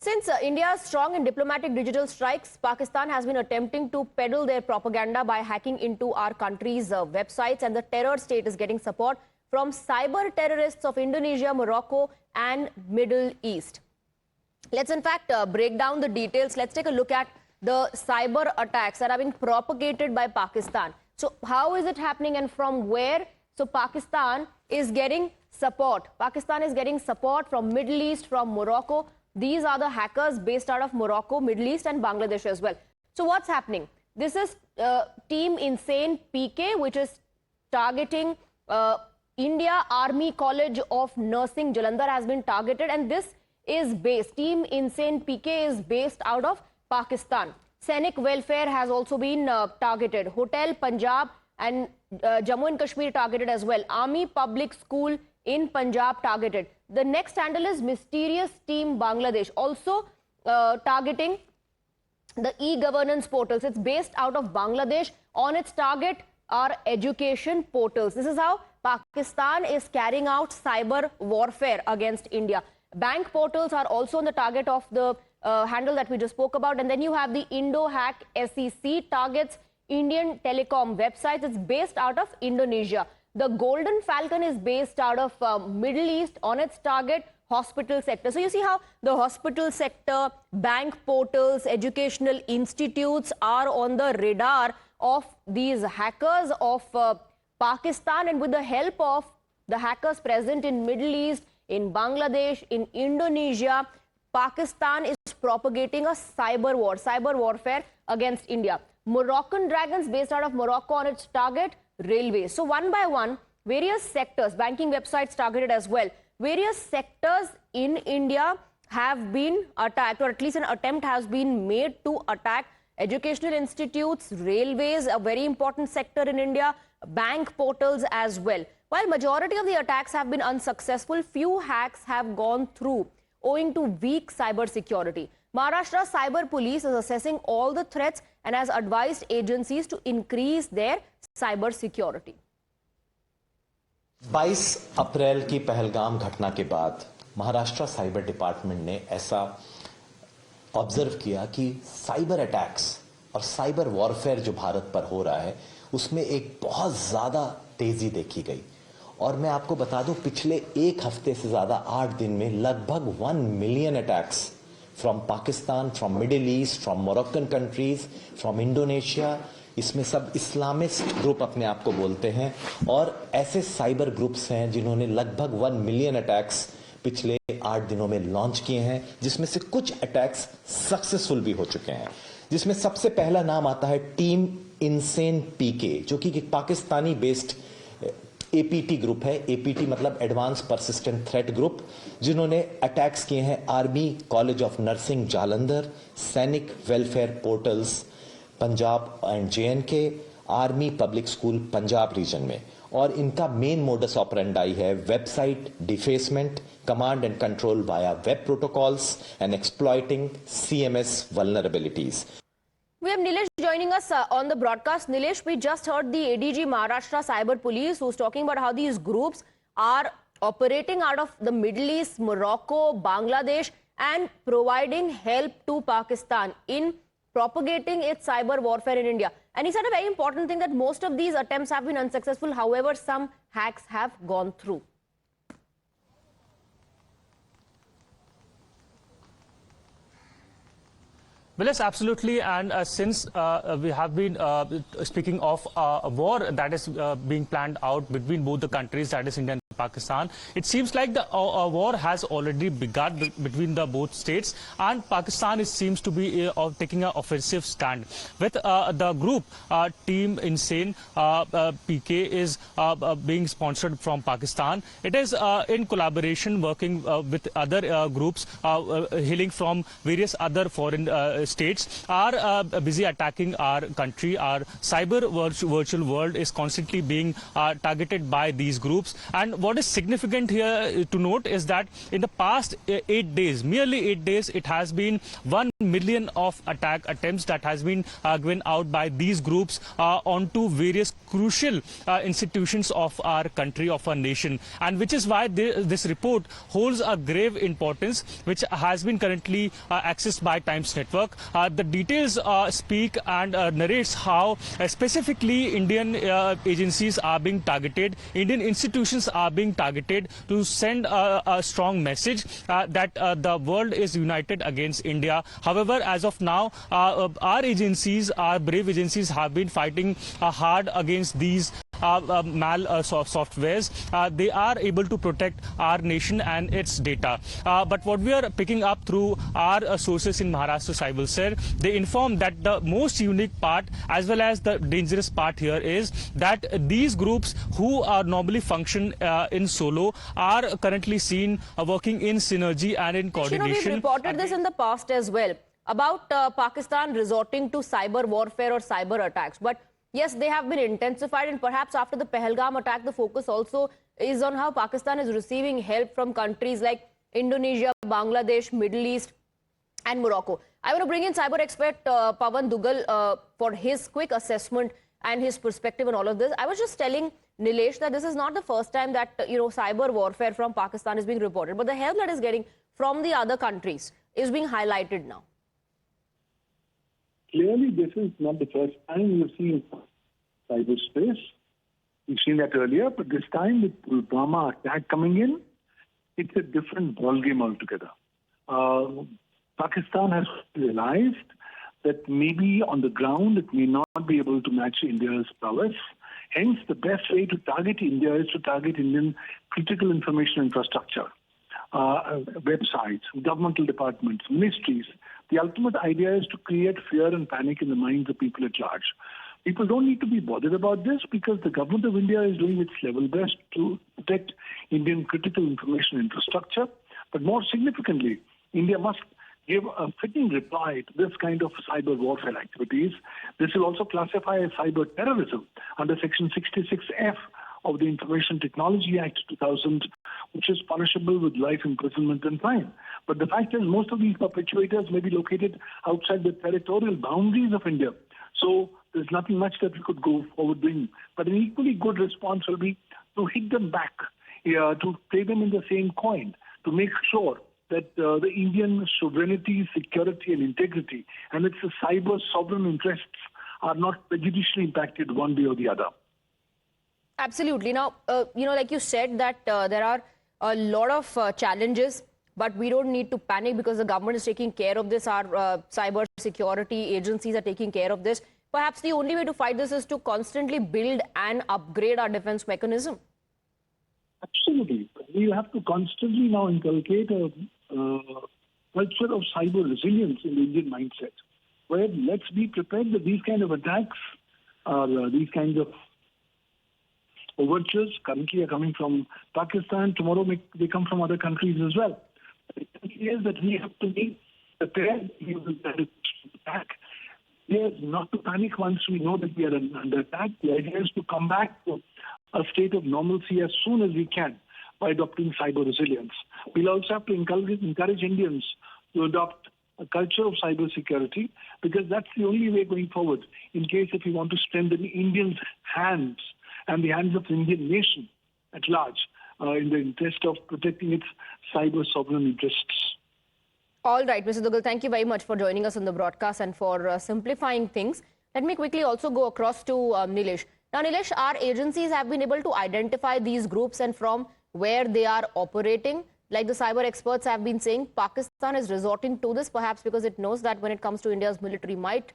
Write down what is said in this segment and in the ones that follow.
Since India is strong in diplomatic digital strikes, Pakistan has been attempting to peddle their propaganda by hacking into our country's websites, and the terror state is getting support from cyber terrorists of Indonesia, Morocco and Middle East. Let's in fact break down the details. Let's take a look at the cyber attacks that are being propagated by Pakistan. So how is it happening and from where? So Pakistan is getting support. Pakistan is getting support from Middle East, from Morocco. These are the hackers based out of Morocco, Middle East and Bangladesh as well. So what's happening? This is Team Insane PK, which is targeting India Army College of Nursing. Jalandhar has been targeted, and this is based, Team Insane PK is based out of Pakistan. Sainik Welfare has also been targeted. Hotel Punjab and Jammu and Kashmir targeted as well. Army Public School in Punjab targeted. The next handle is Mysterious Team Bangladesh, also targeting the e-governance portals. It's based out of Bangladesh. On its target are education portals. This is how Pakistan is carrying out cyber warfare against India. Bank portals are also on the target of the handle that we just spoke about. And then you have the Indo-Hack SEC targets Indian telecom websites. It's based out of Indonesia. The Golden Falcon is based out of Middle East. On its target, hospital sector. So you see how the hospital sector, bank portals, educational institutes are on the radar of these hackers of Pakistan, and with the help of the hackers present in Middle East, in Bangladesh, in Indonesia, Pakistan is propagating a cyber war, cyber warfare against India. Moroccan dragons based out of Morocco, on its target, railways. So one by one, various sectors, banking websites targeted as well. Various sectors in India have been attacked, or at least an attempt has been made to attack educational institutes, railways, a very important sector in India, bank portals as well. While majority of the attacks have been unsuccessful, few hacks have gone through owing to weak cyber security. Maharashtra Cyber Police is assessing all the threats and has advised agencies to increase their cyber security. 22 अप्रैल की पहलगाम घटना के बाद Maharashtra cyber department ने ऐसा observe किया कि cyber attacks और cyber warfare जो भारत पर हो रहा है उसमें एक बहुत ज्यादा तेजी देखी गई। और मैं आपको बता दूं, पिछले एक हफ्ते से ज्यादा 8 दिन में लगभग 1 million attacks from Pakistan, from middle east, from Moroccan countries, from Indonesia, इसमें सब इस्लामिस्ट ग्रुप अपने आप को बोलते हैं, और ऐसे साइबर ग्रुप्स हैं जिन्होंने लगभग 1 मिलियन अटैक्स पिछले 8 दिनों में लॉन्च किए हैं, जिसमें से कुछ अटैक्स सक्सेसफुल भी हो चुके हैं। जिसमें सबसे पहला नाम आता है टीम इंसेन पीके, जो कि एक पाकिस्तानी बेस्ड एपीटी ग्रुप है। एपीटी मतलब एडवांस परसिस्टेंट थ्रेट ग्रुप, जिन्होंने अटैक्स किए हैं army college of nursing Jalandhar, सैनिक welfare portals Punjab and J and K, army public school Punjab region में। और इनका मेन मोडस ऑपरेंडाई है website defacement, command and control via web protocols and exploiting CMS vulnerabilities. We have Nilesh joining us on the broadcast. Nilesh, we just heard the ADG Maharashtra Cyber Police, who's talking about how these groups are operating out of the Middle East, Morocco, Bangladesh, and providing help to Pakistan in propagating its cyber warfare in India. And he said a very important thing, that most of these attempts have been unsuccessful. However, some hacks have gone through. Well, yes, absolutely. And since we have been speaking of a war that is being planned out between both the countries, that is India and Pakistan, it seems like the war has already begun between the both states, and Pakistan seems to be taking an offensive stand. With the group Team Insane PK is being sponsored from Pakistan. It is in collaboration working with other groups hailing from various other foreign states, are busy attacking our country. Our cyber virtual world is constantly being targeted by these groups. And what is significant here to note is that in the past 8 days, merely 8 days, it has been 1 million of attack attempts that has been given out by these groups onto various crucial institutions of our country, of our nation, and which is why this report holds a grave importance, which has been currently accessed by Times Network. The details speak and narrates how specifically Indian agencies are being targeted, Indian institutions are being targeted to send a strong message that the world is united against India. However, as of now, our agencies, our brave agencies, have been fighting hard against these softwares. They are able to protect our nation and its data. But what we are picking up through our sources in Maharashtra Cyber Cell, they inform that the most unique part as well as the dangerous part here is that these groups who normally function in solo are currently seen working in synergy and in coordination. We've reported this in the past as well about Pakistan resorting to cyber warfare or cyber attacks. But yes, they have been intensified, and perhaps after the Pahalgam attack, the focus also is on how Pakistan is receiving help from countries like Indonesia, Bangladesh, Middle East, and Morocco. I want to bring in cyber expert Pawan Dugal for his quick assessment and his perspective on all of this. I was just telling Nilesh that this is not the first time that cyber warfare from Pakistan is being reported, but the help that is getting from the other countries is being highlighted now. Clearly, this is not the first time we've seen cyberspace. We've seen that earlier, but this time with Pulwama attack coming in, it's a different ballgame altogether. Pakistan has realized that maybe on the ground it may not be able to match India's prowess. Hence, the best way to target India is to target Indian critical information infrastructure, websites, governmental departments, ministries. The ultimate idea is to create fear and panic in the minds of people at large. People don't need to be bothered about this because the government of India is doing its level best to protect Indian critical information infrastructure. But more significantly, India must give a fitting reply to this kind of cyber warfare activities. This will also classify as cyber terrorism under Section 66F of the Information Technology Act 2000, which is punishable with life imprisonment and fine. But the fact is, most of these perpetrators may be located outside the territorial boundaries of India. So there's nothing much that we could go forward doing. But an equally good response will be to hit them back, to play them in the same coin, to make sure that the Indian sovereignty, security and integrity and its cyber sovereign interests are not prejudicially impacted one way or the other. Absolutely. Now, like you said that there are a lot of challenges, but we don't need to panic because the government is taking care of this. Our cyber security agencies are taking care of this. Perhaps the only way to fight this is to constantly build and upgrade our defense mechanism. Absolutely. We have to constantly now inculcate a culture of cyber resilience in the Indian mindset, where let's be prepared that these kind of attacks or these kinds of overtures currently are coming from Pakistan. Tomorrow they come from other countries as well. The idea is that we have to be prepared to attack. Yes, not to panic once we know that we are under attack. The idea is to come back to a state of normalcy as soon as we can by adopting cyber resilience. We'll also have to encourage Indians to adopt a culture of cyber security because that's the only way going forward in case if we want to strengthen Indians' hands and the hands of the Indian nation at large in the interest of protecting its cyber sovereign interests. All right, Mr. Dugal, thank you very much for joining us on the broadcast and for simplifying things. Let me quickly also go across to Nilesh. Now, Nilesh, our agencies have been able to identify these groups and from where they are operating. Like the cyber experts have been saying, Pakistan is resorting to this perhaps because it knows that when it comes to India's military might,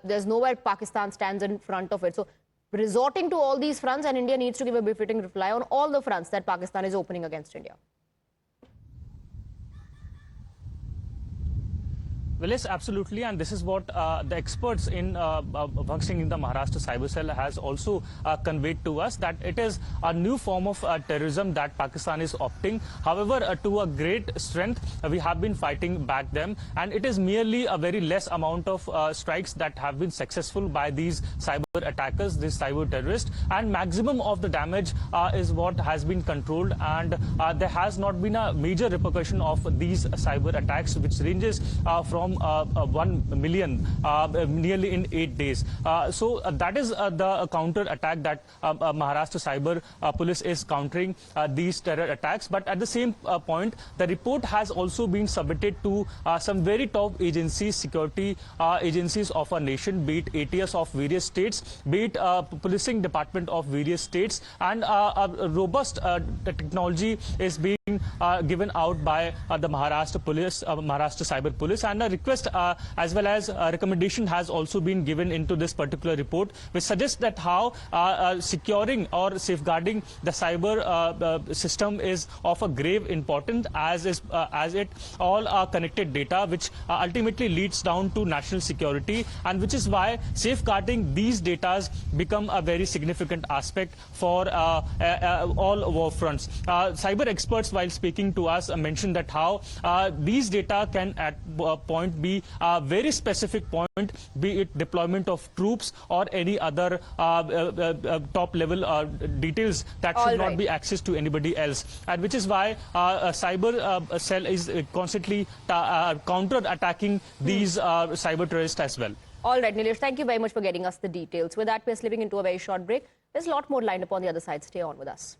there's nowhere Pakistan stands in front of it. So resorting to all these fronts, and India needs to give a befitting reply on all the fronts that Pakistan is opening against India. Well, yes, absolutely, and this is what the experts in functioning in the Maharashtra Cyber Cell has also conveyed to us, that it is a new form of terrorism that Pakistan is opting. However, to a great strength, we have been fighting back them, and it is merely a very less amount of strikes that have been successful by these cyber attackers, these cyber terrorists, and maximum of the damage is what has been controlled, and there has not been a major repercussion of these cyber attacks, which ranges from from 1 million nearly in 8 days. So that is the counter attack that Maharashtra Cyber Police is countering these terror attacks. But at the same point, the report has also been submitted to some very top agencies, security agencies of our nation, be it ATS of various states, be it policing department of various states, and a robust technology is being given out by the Maharashtra Police, Maharashtra Cyber Police, and a request as well as a recommendation has also been given into this particular report, which suggests that how securing or safeguarding the cyber system is of a grave importance, as it all are connected data, which ultimately leads down to national security, and which is why safeguarding these data become a very significant aspect for all war fronts. Cyber experts, while speaking to us, mentioned that how these data can at point be a very specific point, be it deployment of troops or any other top level details that should not be accessed to anybody else, and which is why a cyber cell is constantly counter attacking these cyber terrorists as well. All right, Nilesh, thank you very much for getting us the details. With that, we're slipping into a very short break. There's a lot more lined up on the other side. Stay on with us.